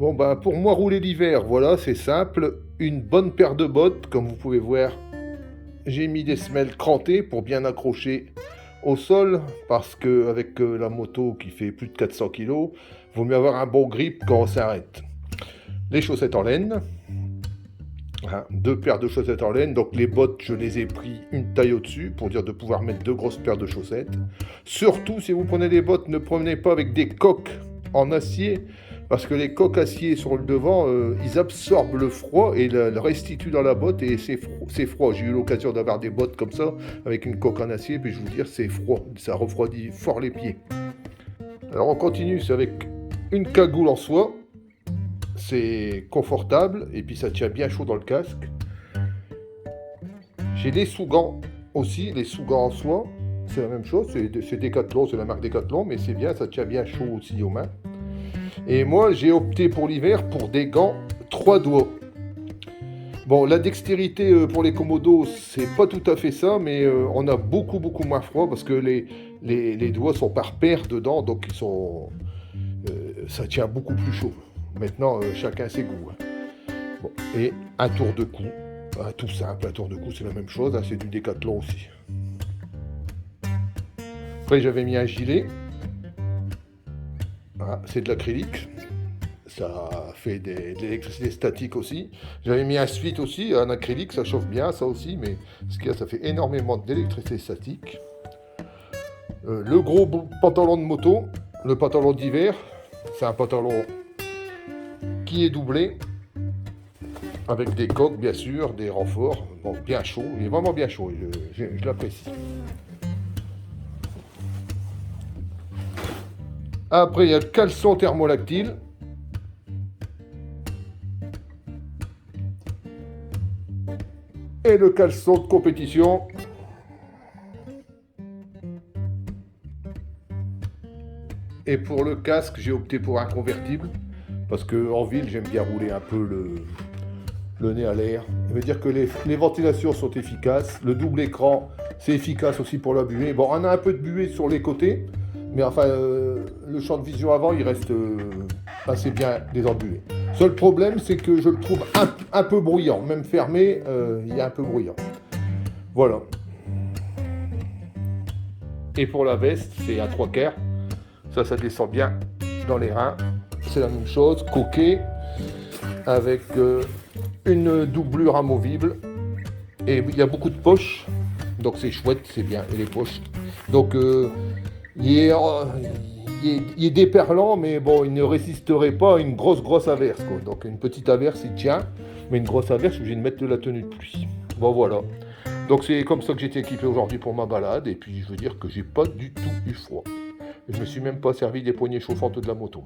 Bon, bah, pour moi, rouler l'hiver, voilà, c'est simple. Une bonne paire de bottes, comme vous pouvez voir. J'ai mis des semelles crantées pour bien accrocher au sol, parce que avec la moto qui fait plus de 400 kilos, vaut mieux avoir un bon grip quand on s'arrête. Les chaussettes en laine, hein, deux paires de chaussettes en laine. Donc les bottes, je les ai pris une taille au-dessus pour dire de pouvoir mettre deux grosses paires de chaussettes. Surtout si vous prenez des bottes, ne prenez pas avec des coques en acier, parce que les coques acier sur le devant, ils absorbent le froid et le restituent dans la botte et c'est froid. J'ai eu l'occasion d'avoir des bottes comme ça avec une coque en acier, puis je vous dire, c'est froid, ça refroidit fort les pieds. Alors on continue, c'est avec une cagoule en soie. C'est confortable et puis ça tient bien chaud dans le casque. J'ai des sous-gants aussi, les sous-gants en soie. C'est la même chose, c'est Decathlon, c'est la marque Decathlon, mais c'est bien, ça tient bien chaud aussi aux mains. Et moi, j'ai opté pour l'hiver pour des gants 3 doigts. Bon, la dextérité pour les commodos, c'est pas tout à fait ça, mais on a beaucoup moins froid parce que les doigts sont par paire dedans, donc ça tient beaucoup plus chaud. Maintenant, chacun ses goûts. Hein. Bon, et un tour de cou, tout simple, un tour de cou, c'est la même chose, hein, c'est du Décathlon aussi. Après, j'avais mis un gilet. Voilà, c'est de l'acrylique. Ça fait de l'électricité statique aussi. J'avais mis un suite aussi, un acrylique, ça chauffe bien, ça aussi, mais ce qu'il y a, ça fait énormément d'électricité statique. Le gros pantalon de moto, le pantalon d'hiver, c'est un pantalon qui est doublé, avec des coques bien sûr, des renforts, bon, bien chaud, il est vraiment bien chaud, je l'apprécie. Après il y a le caleçon thermolactyle. Et le caleçon de compétition. Et pour le casque, j'ai opté pour un convertible, parce qu'en ville, j'aime bien rouler un peu le nez à l'air. Ça veut dire que les ventilations sont efficaces. Le double écran, c'est efficace aussi pour la buée. Bon, on a un peu de buée sur les côtés, mais enfin, le champ de vision avant, il reste assez bien désembué. Seul problème, c'est que je le trouve un peu bruyant. Même fermé, il est un peu bruyant. Voilà. Et pour la veste, c'est à 3/4. Ça descend bien dans les reins. C'est la même chose, coquet, avec une doublure amovible. Et il y a beaucoup de poches, donc c'est chouette, c'est bien. Et les poches. Donc il est déperlant, mais bon, il ne résisterait pas à une grosse averse, quoi. Donc une petite averse, il tient, mais une grosse averse, je suis obligé de mettre de la tenue de pluie. Bon, voilà. Donc c'est comme ça que j'étais équipé aujourd'hui pour ma balade, et puis je veux dire que j'ai pas du tout eu froid. Je me suis même pas servi des poignées chauffantes de la moto.